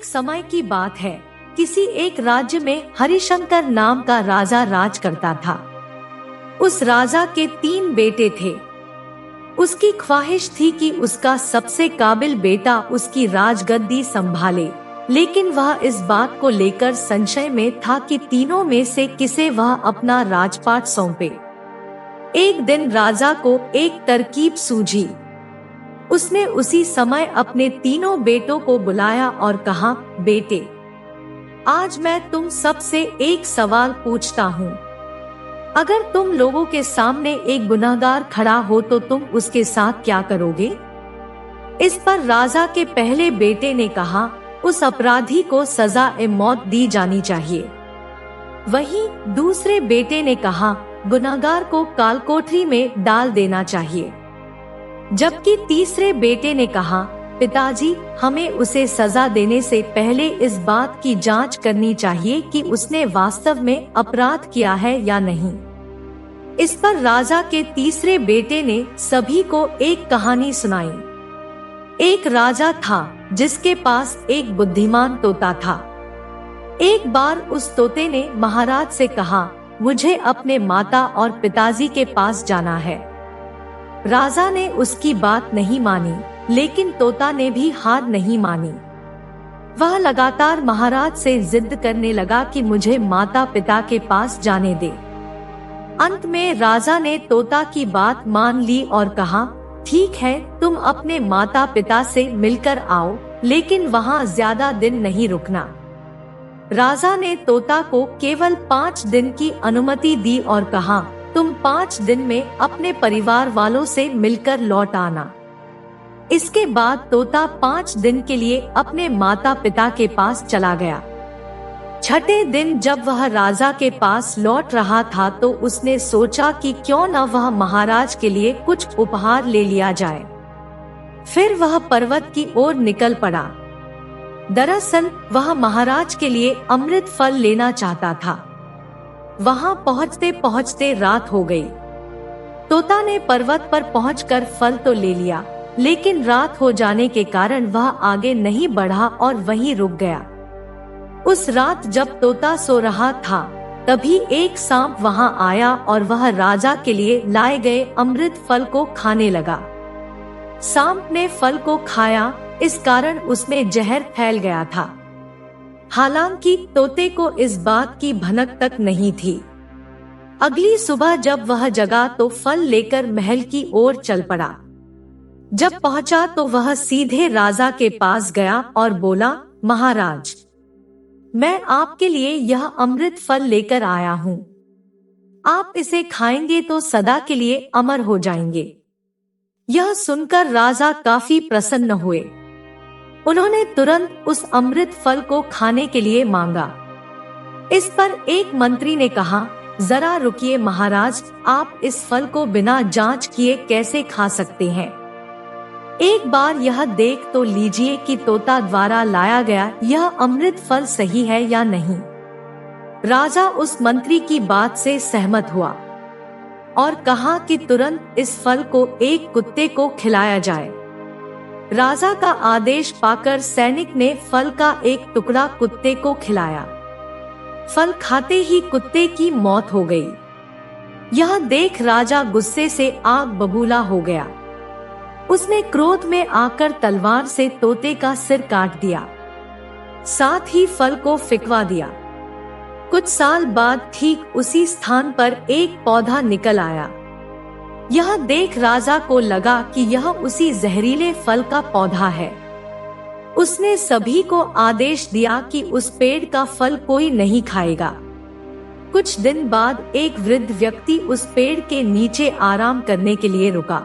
एक समय की बात है, किसी एक राज्य में हरिशंकर नाम का राजा राज करता था। उस राजा के 3 बेटे थे। उसकी ख्वाहिश थी कि उसका सबसे काबिल बेटा उसकी राजगद्दी संभाले, लेकिन वह इस बात को लेकर संशय में था कि तीनों में से किसे वह अपना राजपाट सौंपे। एक दिन राजा को एक तरकीब सूझी। उसने उसी समय अपने तीनों बेटों को बुलाया और कहा, बेटे, आज मैं तुम सबसे एक सवाल पूछता हूँ। अगर तुम लोगों के सामने एक गुनहगार खड़ा हो तो तुम उसके साथ क्या करोगे? इस पर राजा के पहले बेटे ने कहा, उस अपराधी को सजा-ए मौत दी जानी चाहिए। वहीं दूसरे बेटे ने कहा, गुनहगार को कालकोठरी में डाल देना चाहिए। जबकि तीसरे बेटे ने कहा, पिताजी, हमें उसे सजा देने से पहले इस बात की जांच करनी चाहिए कि उसने वास्तव में अपराध किया है या नहीं। इस पर राजा के तीसरे बेटे ने सभी को एक कहानी सुनाई। एक राजा था जिसके पास एक बुद्धिमान तोता था। एक बार उस तोते ने महाराज से कहा, मुझे अपने माता और पिताजी के पास जाना है। राजा ने उसकी बात नहीं मानी, लेकिन तोता ने भी हार नहीं मानी। वह लगातार महाराज से जिद करने लगा कि मुझे माता पिता के पास जाने दे। अंत में राजा ने तोता की बात मान ली और कहा, ठीक है, तुम अपने माता पिता से मिलकर आओ, लेकिन वहाँ ज्यादा दिन नहीं रुकना। राजा ने तोता को केवल 5 दिन की अनुमति दी और कहा, तुम 5 दिन में अपने परिवार वालों से मिलकर लौट आना। इसके बाद तोता 5 दिन के लिए अपने माता पिता के पास चला गया। छठे दिन जब वह राजा के पास लौट रहा था तो उसने सोचा कि क्यों न वह महाराज के लिए कुछ उपहार ले लिया जाए। फिर वह पर्वत की ओर निकल पड़ा। दरअसल वह महाराज के लिए अमृत फल लेना चाहता था। वहां पहुंचते पहुंचते रात हो गई। तोता ने पर्वत पर पहुंचकर फल तो ले लिया, लेकिन रात हो जाने के कारण वह आगे नहीं बढ़ा और वहीं रुक गया। उस रात जब तोता सो रहा था, तभी एक सांप वहां आया और वह राजा के लिए लाए गए अमृत फल को खाने लगा। सांप ने फल को खाया, इस कारण उसमें जहर फैल गया था। हालांकि तोते को इस बात की भनक तक नहीं थी। अगली सुबह जब वह जगा तो फल लेकर महल की ओर चल पड़ा। जब पहुंचा तो वह सीधे राजा के पास गया और बोला, महाराज, मैं आपके लिए यह अमृत फल लेकर आया हूँ। आप इसे खाएंगे तो सदा के लिए अमर हो जाएंगे। यह सुनकर राजा काफी प्रसन्न हुए। उन्होंने तुरंत उस अमृत फल को खाने के लिए मांगा। इस पर एक मंत्री ने कहा, जरा रुकिए महाराज, आप इस फल को बिना जांच किए कैसे खा सकते हैं? एक बार यह देख तो लीजिए कि तोता द्वारा लाया गया यह अमृत फल सही है या नहीं। राजा उस मंत्री की बात से सहमत हुआ और कहा कि तुरंत इस फल को एक कुत्ते को खिलाया जाए। राजा का आदेश पाकर सैनिक ने फल का एक टुकड़ा कुत्ते को खिलाया। फल खाते ही कुत्ते की मौत हो गई। यह देख राजा गुस्से से आग बबूला हो गया। उसने क्रोध में आकर तलवार से तोते का सिर काट दिया, साथ ही फल को फिकवा दिया। कुछ साल बाद ठीक उसी स्थान पर एक पौधा निकल आया। यह देख राजा को लगा कि यह उसी जहरीले फल का पौधा है। उसने सभी को आदेश दिया कि उस पेड़ का फल कोई नहीं खाएगा। कुछ दिन बाद एक वृद्ध व्यक्ति उस पेड़ के नीचे आराम करने के लिए रुका।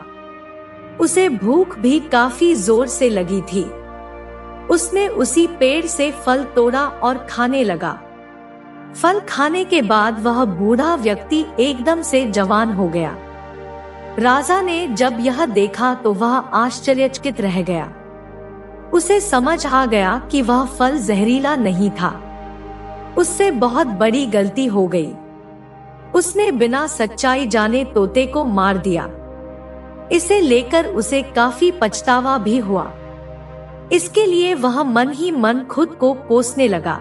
उसे भूख भी काफी जोर से लगी थी। उसने उसी पेड़ से फल तोड़ा और खाने लगा। फल खाने के बाद वह बूढ़ा व्यक्ति एकदम से जवान हो गया। राजा ने जब यह देखा तो वह आश्चर्यचकित रह गया। उसे समझ आ गया कि वह फल जहरीला नहीं था। उससे बहुत बड़ी गलती हो गई। उसने बिना सच्चाई जाने तोते को मार दिया। इसे लेकर उसे काफी पछतावा भी हुआ। इसके लिए वह मन ही मन खुद को कोसने लगा।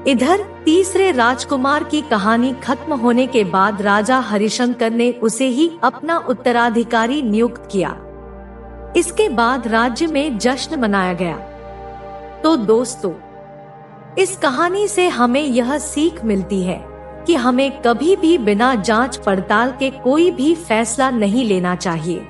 इधर तीसरे राजकुमार की कहानी खत्म होने के बाद राजा हरिशंकर ने उसे ही अपना उत्तराधिकारी नियुक्त किया। इसके बाद राज्य में जश्न मनाया गया। तो दोस्तों, इस कहानी से हमें यह सीख मिलती है कि हमें कभी भी बिना जांच पड़ताल के कोई भी फैसला नहीं लेना चाहिए।